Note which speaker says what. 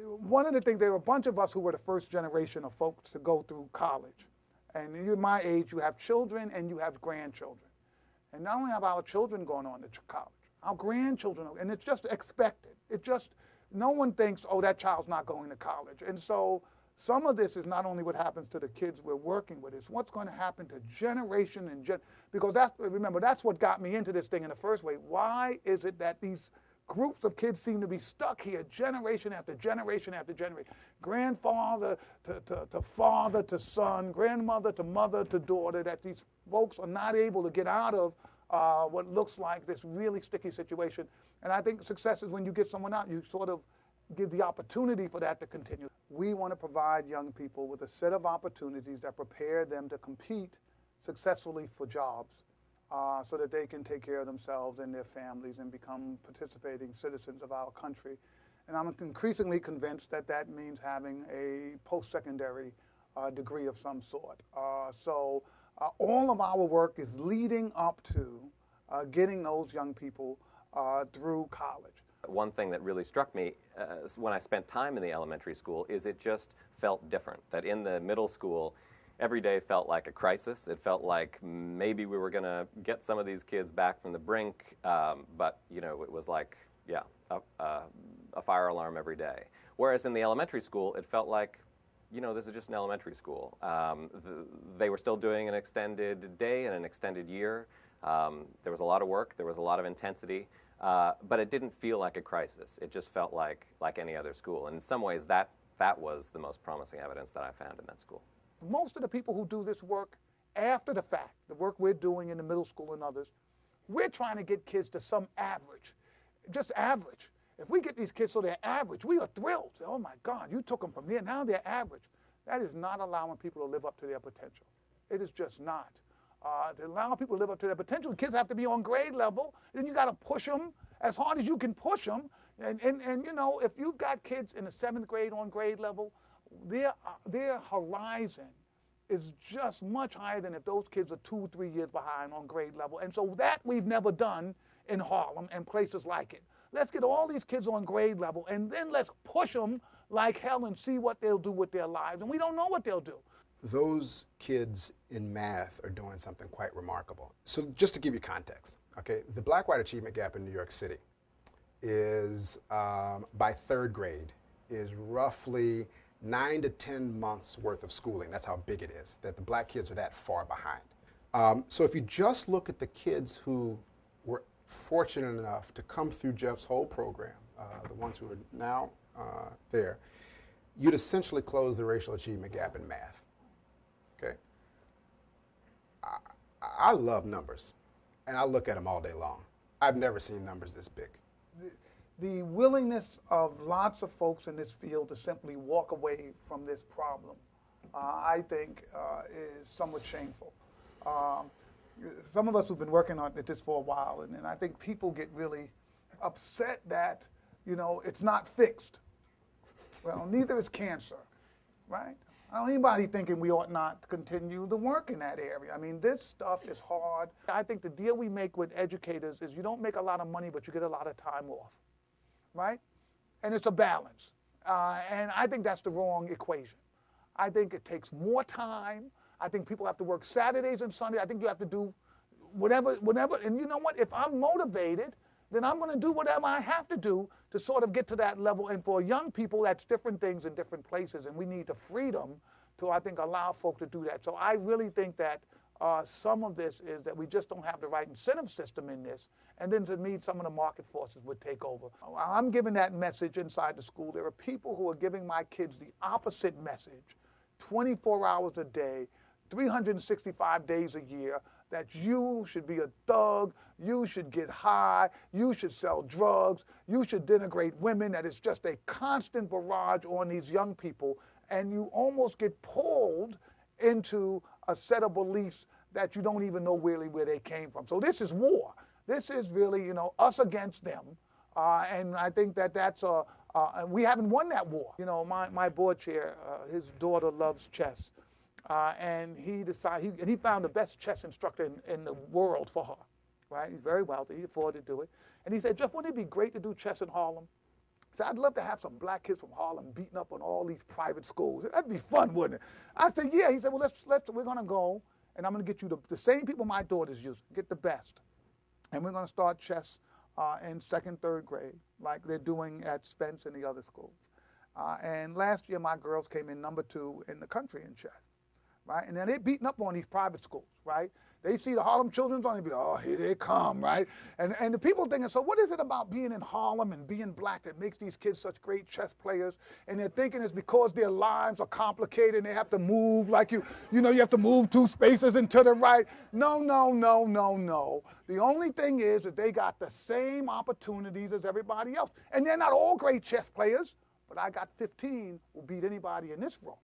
Speaker 1: One of the things, there were a bunch of us who were the first generation of folks to go through college. And you're my age, you have children and you have grandchildren. And not only have our children going on to college, our grandchildren, and it's just expected. It just, no one thinks, oh, that child's not going to college. And so some of this is not only what happens to the kids we're working with, it's what's going to happen to generation and because that's, remember, that's what got me into this thing in the first way. Why is it that these groups of kids seem to be stuck here generation after generation after generation? Grandfather to father to son, grandmother to mother to daughter, that these folks are not able to get out of what looks like this really sticky situation. And I think success is when you get someone out, you sort of give the opportunity for that to continue. We want to provide young people with a set of opportunities that prepare them to compete successfully for jobs so that they can take care of themselves and their families and become participating citizens of our country. And I'm increasingly convinced that that means having a post-secondary degree of some sort. So all of our work is leading up to getting those young people through college.
Speaker 2: One thing that really struck me when I spent time in the elementary school is it just felt different. That in the middle school, every day felt like a crisis. It felt like maybe we were going to get some of these kids back from the brink, but you know, it was like, yeah, a fire alarm every day. Whereas in the elementary school, it felt like, you know, this is just an elementary school. They were still doing an extended day and an extended year. There was a lot of work. There was a lot of intensity. But it didn't feel like a crisis. It just felt like any other school. And in some ways, that was the most promising evidence that I found in that school.
Speaker 1: Most of the people who do this work after the fact, the work we're doing in the middle school and others, we're trying to get kids to some average, just average. If we get these kids so they're average, we are thrilled. Oh my God, you took them from there, now they're average. That is not allowing people to live up to their potential. It is just not. To allow people to live up to their potential, kids have to be on grade level, then you got to push them as hard as you can push them. And you know, if you've got kids in the 7th grade on grade level, their horizon is just much higher than if those kids are 2 or 3 years behind on grade level. And so that we've never done in Harlem and places like it. Let's get all these kids on grade level, and then let's push them like hell and see what they'll do with their lives. And we don't know what they'll do.
Speaker 3: Those kids in math are doing something quite remarkable. So just to give you context, okay, the black-white achievement gap in New York City is, by 3rd grade, is roughly 9 to 10 months worth of schooling. That's how big it is, that the black kids are that far behind. So if you just look at the kids who were fortunate enough to come through Jeff's whole program, the ones who are now there, you'd essentially close the racial achievement gap in math. Okay. I love numbers, and I look at them all day long. I've never seen numbers this big.
Speaker 1: The willingness of lots of folks in this field to simply walk away from this problem, I think, is somewhat shameful. Some of us who've been working on this for a while, and I think people get really upset that, you know, it's not fixed. Well, neither is cancer, right? I don't anybody thinking we ought not continue the work in that area. I mean, this stuff is hard. I think the deal we make with educators is you don't make a lot of money, but you get a lot of time off, right? And it's a balance. And I think that's the wrong equation. I think it takes more time. I think people have to work Saturdays and Sundays. I think you have to do whatever. And you know what? If I'm motivated, then I'm going to do whatever I have to do to sort of get to that level. And for young people, that's different things in different places. And we need the freedom to, I think, allow folk to do that. So I really think that some of this is that we just don't have the right incentive system in this. And then to me, some of the market forces would take over. I'm giving that message inside the school. There are people who are giving my kids the opposite message, 24 hours a day, 365 days a year, that you should be a thug, you should get high, you should sell drugs, you should denigrate women, that it's just a constant barrage on these young people, and you almost get pulled into a set of beliefs that you don't even know really where they came from. So this is war. This is really, you know, us against them, and I think that that's we haven't won that war. You know, my board chair, his daughter loves chess. And he decided, he found the best chess instructor in the world for her, right? He's very wealthy, he afforded to do it. And he said, Jeff, wouldn't it be great to do chess in Harlem? I said, I'd love to have some black kids from Harlem beating up on all these private schools. That'd be fun, wouldn't it? I said, yeah. He said, well, we're going to go, and I'm going to get you the same people my daughters use, get the best. And we're going to start chess in 2nd, 3rd grade, like they're doing at Spence and the other schools. And last year, my girls came in number 2 in the country in chess, right? And then they're beating up on these private schools, right? They see the Harlem Children's on, they be, oh, here they come, right? And the people thinking, so what is it about being in Harlem and being black that makes these kids such great chess players? And they're thinking it's because their lives are complicated and they have to move like you know, you have to move 2 spaces and to the right. No, no, no, no, no. The only thing is that they got the same opportunities as everybody else. And they're not all great chess players, but I got 15 who beat anybody in this room.